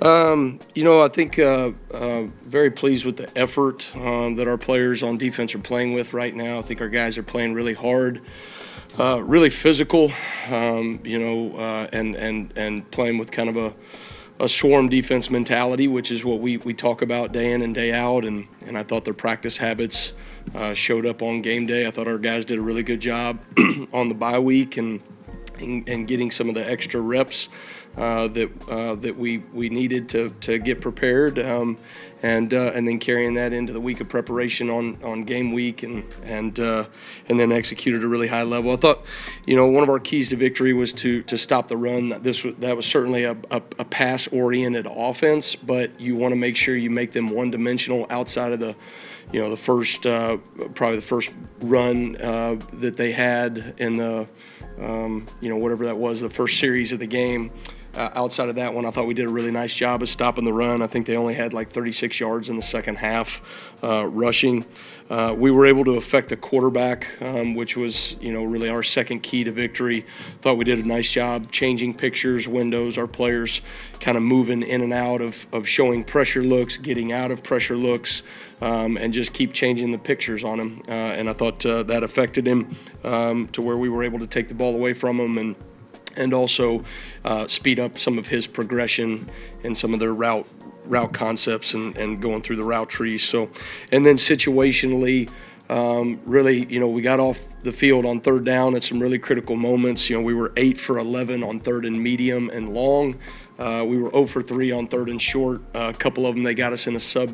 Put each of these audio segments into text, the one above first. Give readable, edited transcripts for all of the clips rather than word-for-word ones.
I think very pleased with the effort that our players on defense are playing with right now. I think our guys are playing really hard, really physical, and playing with kind of a swarm defense mentality, which is what we talk about day in and day out. And I thought their practice habits showed up on game day. I thought our guys did a really good job on the bye week and getting some of the extra reps that we needed to get prepared, and then carrying that into the week of preparation on game week, and then executed at a really high level. I thought, one of our keys to victory was to stop the run. That was certainly a pass-oriented offense, but you want to make sure you make them one-dimensional outside of the first probably the first run that they had in the whatever that was, the first series of the game. Outside of that one, I thought we did a really nice job of stopping the run. I think they only had like 36 yards in the second half rushing. We were able to affect the quarterback, which was, really our second key to victory. Thought we did a nice job changing pictures, windows, our players kind of moving in and out of showing pressure looks, getting out of pressure looks, and just keep changing the pictures on him. And I thought that affected him to where we were able to take the ball away from him and also speed up some of his progression and some of their route concepts and going through the route trees. So, and then situationally, really, we got off the field on third down at some really critical moments. We were 8 for 11 on third and medium and long. We were 0 for 3 on third and short. A couple of them, they got us in a sub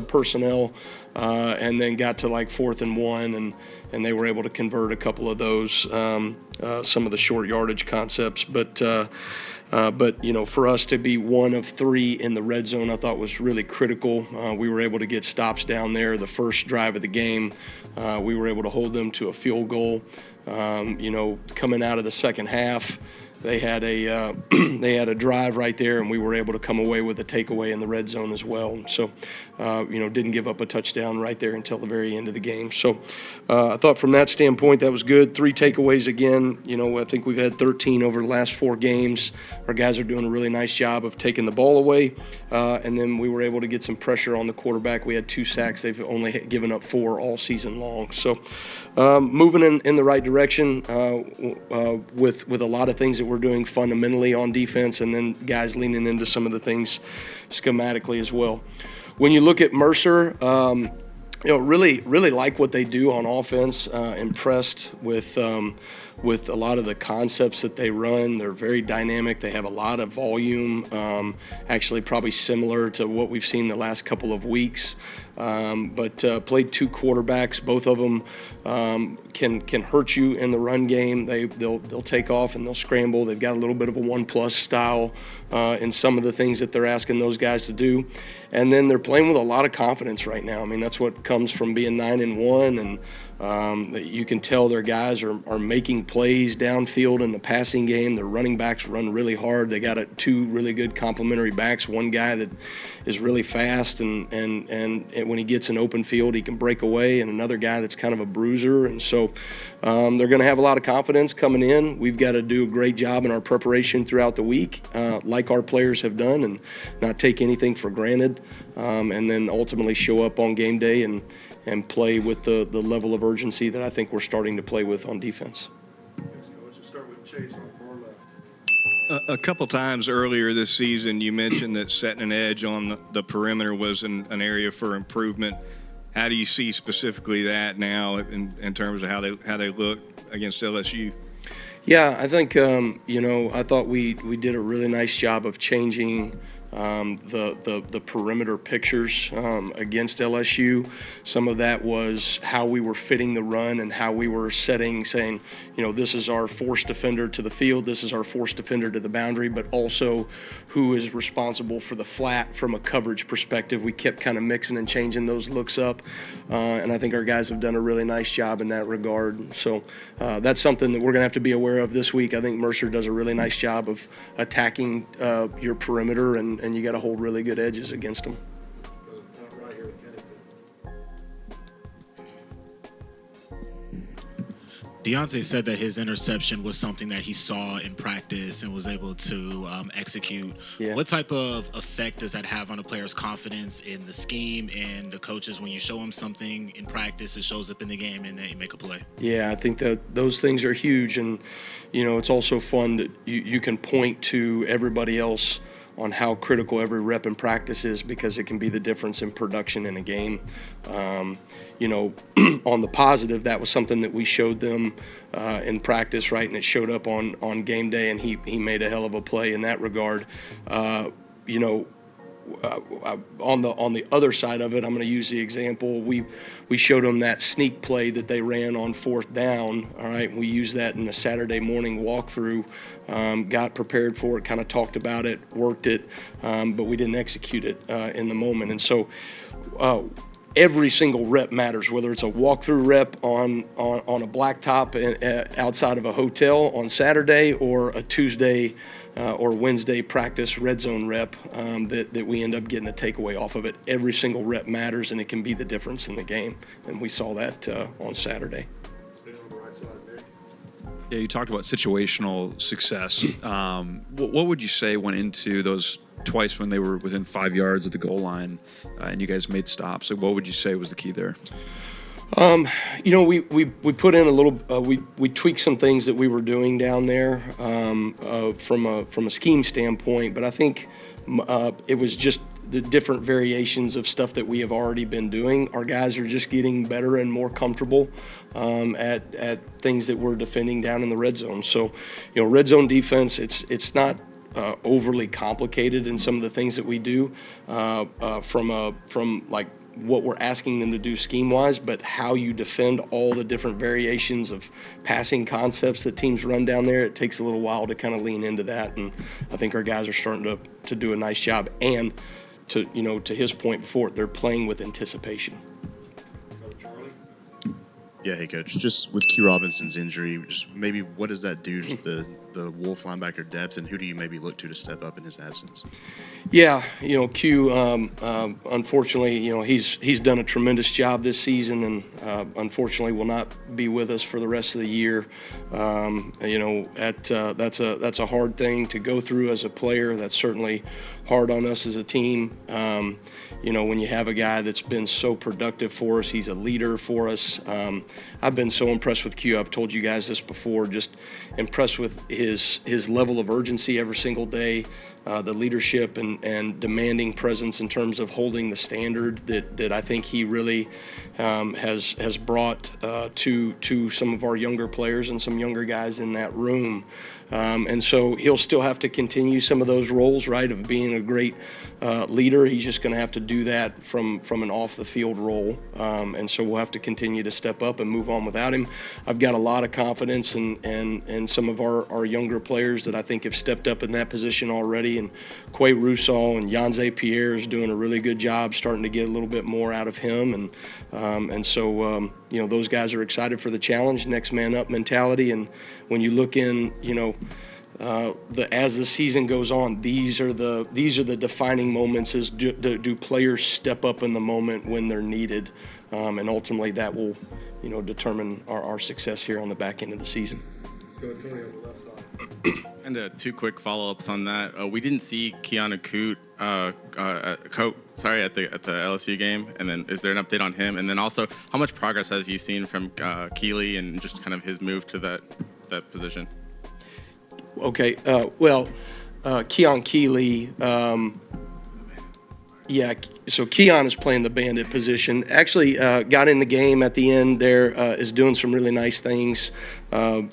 personnel, and then got to like 4th and 1, and they were able to convert a couple of those, some of the short yardage concepts. But for us to be 1 of 3 in the red zone, I thought was really critical. We were able to get stops down there. The first drive of the game, we were able to hold them to a field goal. Coming out of the second half, they had a drive right there, and we were able to come away with a takeaway in the red zone as well. So, didn't give up a touchdown right there until the very end of the game. So, I thought from that standpoint that was good. 3 takeaways again. I think we've had 13 over the last 4 games. Our guys are doing a really nice job of taking the ball away, and then we were able to get some pressure on the quarterback. We had 2 sacks. They've only given up 4 all season long. So, moving in the right direction with a lot of things that we're doing fundamentally on defense, and then guys leaning into some of the things schematically as well. When you look at Mercer, really like what they do on offense. Impressed with a lot of the concepts that they run. They're very dynamic. They have a lot of volume, actually probably similar to what we've seen the last couple of weeks. But played 2 quarterbacks. Both of them can hurt you in the run game. They'll take off and they'll scramble. They've got a little bit of a 1+ style in some of the things that they're asking those guys to do. And then they're playing with a lot of confidence right now. I mean, that's what comes from being 9-1, and that you can tell their guys are making plays downfield in the passing game. Their running backs run really hard. They got 2 really good complementary backs. One guy that is really fast, and when he gets an open field, he can break away, and another guy that's kind of a bruiser. And so they're going to have a lot of confidence coming in. We've got to do a great job in our preparation throughout the week, like our players have done, and not take anything for granted, and then ultimately show up on game day and play with the level of urgency that I think we're starting to play with on defense. Let's start with Chase on far left. A couple times earlier this season, you mentioned that setting an edge on the perimeter was an area for improvement. How do you see specifically that now in terms of how they look against LSU? Yeah, I think I thought we did a really nice job of changing the perimeter pictures against LSU. Some of that was how we were fitting the run and how we were saying, this is our force defender to the field, this is our force defender to the boundary, but also who is responsible for the flat from a coverage perspective. We kept kind of mixing and changing those looks up, and I think our guys have done a really nice job in that regard. So that's something that we're going to have to be aware of this week. I think Mercer does a really nice job of attacking your perimeter, and you got to hold really good edges against them. Right here with Deontay said that his interception was something that he saw in practice and was able to execute. Yeah. What type of effect does that have on a player's confidence in the scheme and the coaches when you show them something in practice, it shows up in the game, and they make a play? Yeah, I think that those things are huge, and it's also fun that you can point to everybody else on how critical every rep in practice is, because it can be the difference in production in a game. On the positive, that was something that we showed them in practice, right, and it showed up on game day, and he made a hell of a play in that regard. On the other side of it, I'm going to use the example. We showed them that sneak play that they ran on 4th down. All right, we used that in a Saturday morning walkthrough. Got prepared for it, kind of talked about it, worked it, but we didn't execute it in the moment. And so every single rep matters, whether it's a walkthrough rep on a blacktop outside of a hotel on Saturday, or a Tuesday or Wednesday practice red zone rep that we end up getting a takeaway off of it. Every single rep matters, and it can be the difference in the game. And we saw that on Saturday. Yeah, you talked about situational success. What would you say went into those twice when they were within 5 yards of the goal line and you guys made stops? Like, what would you say was the key there? We put in a little. We tweaked some things that we were doing down there from a scheme standpoint, but I think it was just the different variations of stuff that we have already been doing. Our guys are just getting better and more comfortable at things that we're defending down in the red zone. So, red zone defense, it's not overly complicated in some of the things that we do from like what we're asking them to do scheme-wise, but how you defend all the different variations of passing concepts that teams run down there, it takes a little while to kind of lean into that, and I think our guys are starting to do a nice job. And to his point before, they're playing with anticipation. Yeah, hey, Coach. Just with Q Robinson's injury, just maybe what does that do to the Wolf linebacker depth, and who do you maybe look to step up in his absence? Yeah, Q, unfortunately, he's done a tremendous job this season, and unfortunately will not be with us for the rest of the year. That's a hard thing to go through as a player. That's certainly hard on us as a team. When you have a guy that's been so productive for us, he's a leader for us. I've been so impressed with Q. I've told you guys this before, just impressed with his level of urgency every single day, the leadership and demanding presence in terms of holding the standard that I think he really has brought to some of our younger players and some younger guys in that room. And so he'll still have to continue some of those roles, right, of being a great leader. He's just going to have to do that from an off-the-field role. And so we'll have to continue to step up and move on without him. I've got a lot of confidence in some of our younger players that I think have stepped up in that position already. And Quay Rousseau and Yanze Pierre is doing a really good job starting to get a little bit more out of him. And so those guys are excited for the challenge, next man up mentality. And when you look in, as the season goes on, these are the defining moments. Is do players step up in the moment when they're needed, and ultimately that will, determine our success here on the back end of the season. Go Tony on the left side. And two quick follow-ups on that. We didn't see Keanu Coote, at the LSU game, and then is there an update on him? And then also, how much progress have you seen from Keeley and just kind of his move to that position? Okay, Keon Keeley, so Keon is playing the bandit position. Actually, got in the game at the end there, is doing some really nice things. I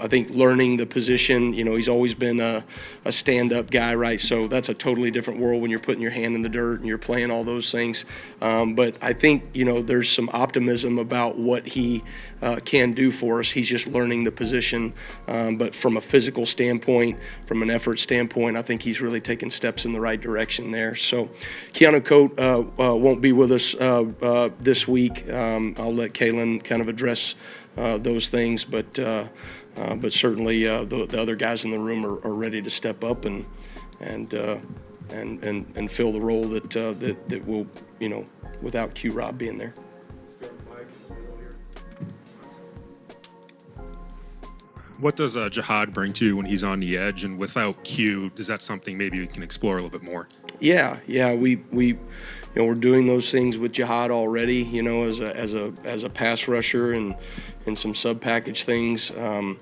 think learning the position, he's always been a stand-up guy, right? So that's a totally different world when you're putting your hand in the dirt and you're playing all those things. But I think, there's some optimism about what he can do for us. He's just learning the position. But from a physical standpoint, from an effort standpoint, I think he's really taken steps in the right direction there. So Keanu Coate won't be with us this week. I'll let Kalen kind of address those things, but certainly the other guys in the room are ready to step up and fill the role that will, without Q Rob being there. What does Jihad bring to you when he's on the edge, and without Q, is that something maybe we can explore a little bit more? Yeah, we're doing those things with Jihad already, as a pass rusher and some sub package things, and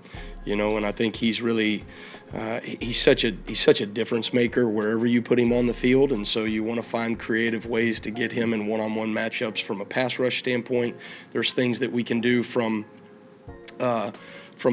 I think he's really he's such a difference maker wherever you put him on the field, and so you want to find creative ways to get him in one-on-one matchups from a pass rush standpoint. There's things that we can do from a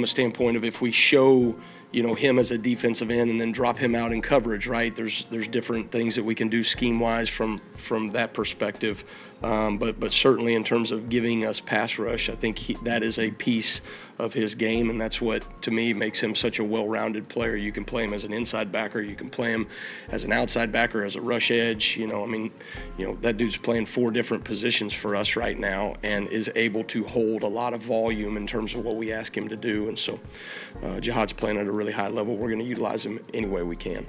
standpoint of if we show him as a defensive end and then drop him out in coverage, right? There's different things that we can do scheme-wise from that perspective. But certainly in terms of giving us pass rush, I think that is a piece of his game, and that's what, to me, makes him such a well-rounded player. You can play him as an inside backer, you can play him as an outside backer, as a rush edge. That dude's playing 4 different positions for us right now and is able to hold a lot of volume in terms of what we ask him to do. And so Jihad's playing at a really high level. We're going to utilize him any way we can.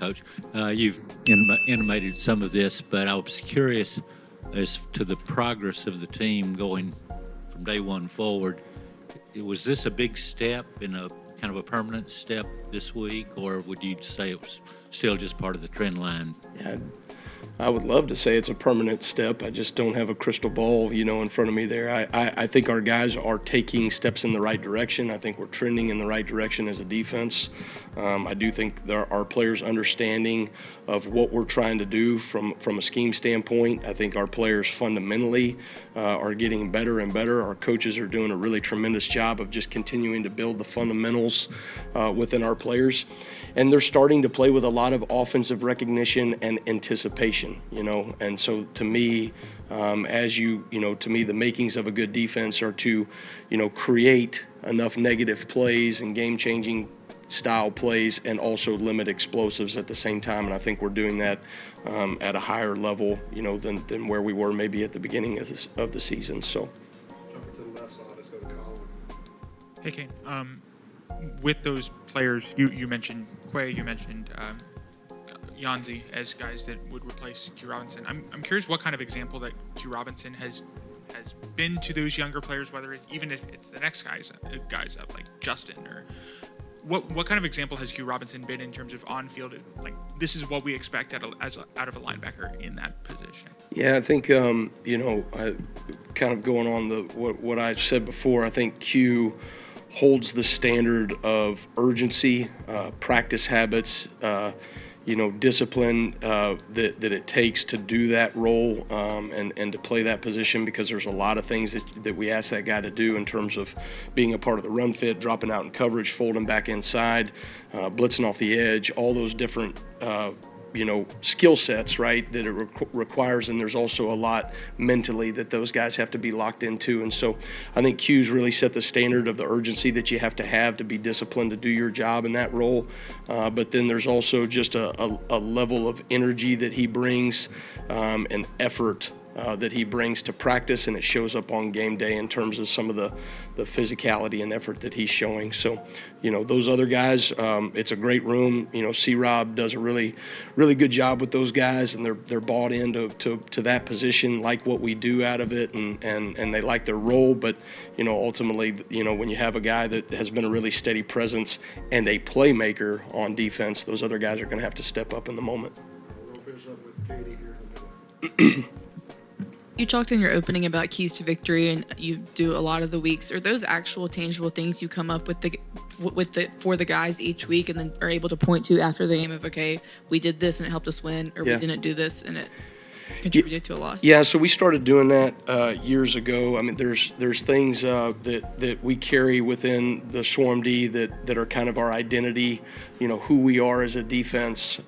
Coach, you've intimated some of this, but I was curious as to the progress of the team going from day one forward. Was this a big step in a kind of a permanent step this week, or would you say it was still just part of the trend line? Yeah, I would love to say it's a permanent step. I just don't have a crystal ball, in front of me there. I think our guys are taking steps in the right direction. I think we're trending in the right direction as a defense. I do think there are players understanding of what we're trying to do from a scheme standpoint. I think our players fundamentally are getting better and better. Our coaches are doing a really tremendous job of just continuing to build the fundamentals within our players. And they're starting to play with a lot of offensive recognition and anticipation, And so to me, to me, the makings of a good defense are to, create enough negative plays and game-changing style plays and also limit explosives at the same time. And I think we're doing that at a higher level, than where we were maybe at the beginning of the season. So. Jumping to the left side, let's go to Colin. Hey, Kane. With those players, you mentioned Quay, you mentioned Yanzi as guys that would replace Q Robinson. I'm curious what kind of example that Q Robinson has been to those younger players, whether it's, even if it's the next guys up like Justin, or what kind of example has Q Robinson been in terms of on-field, like this is what we expect out of a linebacker in that position? Yeah, I think kind of going on what I've said before. I think Q holds the standard of urgency, practice habits, discipline that it takes to do that role and to play that position, because there's a lot of things that we ask that guy to do in terms of being a part of the run fit, dropping out in coverage, folding back inside, blitzing off the edge, all those different skill sets, right, that it requires. And there's also a lot mentally that those guys have to be locked into. And so I think Q's really set the standard of the urgency that you have to be disciplined to do your job in that role. But then there's also just a level of energy that he brings, and effort that he brings to practice, and it shows up on game day in terms of some of the physicality and effort that he's showing. So, those other guys, it's a great room. C-Rob does a really, really good job with those guys, and they're bought into to that position, like what we do out of it, and they like their role. But, ultimately, when you have a guy that has been a really steady presence and a playmaker on defense, those other guys are going to have to step up in the moment. We'll finish up with CHATTY here in the middle. You talked in your opening about keys to victory, and you do a lot of the weeks. Are those actual tangible things you come up with for the guys each week, and then are able to point to after the game of, okay, we did this and it helped us win, or we didn't do this and it contributed to a loss? Yeah, so we started doing that years ago. I mean, there's things that we carry within the Swarm D that are kind of our identity, who we are as a defense.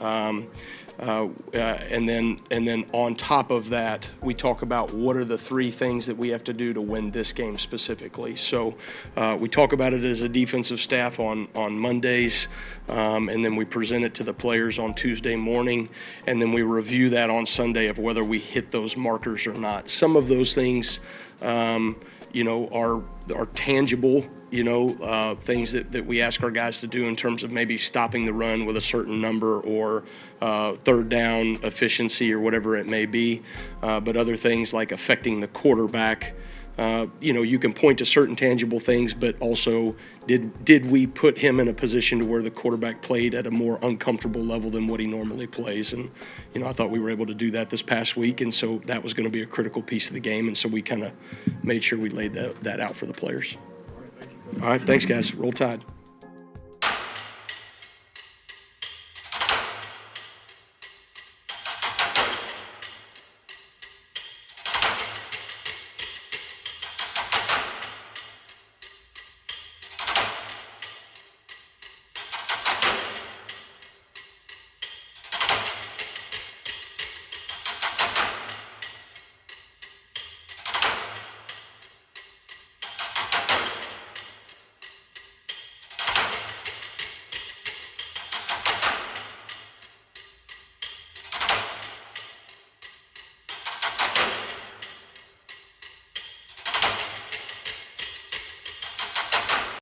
And then on top of that, we talk about what are the 3 things that we have to do to win this game specifically. So we talk about it as a defensive staff on Mondays, and then we present it to the players on Tuesday morning, and then we review that on Sunday of whether we hit those markers or not. Some of those things are tangible, things that we ask our guys to do in terms of maybe stopping the run with a certain number or third down efficiency or whatever it may be. But other things like affecting the quarterback, you can point to certain tangible things, but also did we put him in a position to where the quarterback played at a more uncomfortable level than what he normally plays? And, I thought we were able to do that this past week, and so that was going to be a critical piece of the game, and so we kind of made sure we laid that out for the players. All right, thanks, guys. Roll Tide.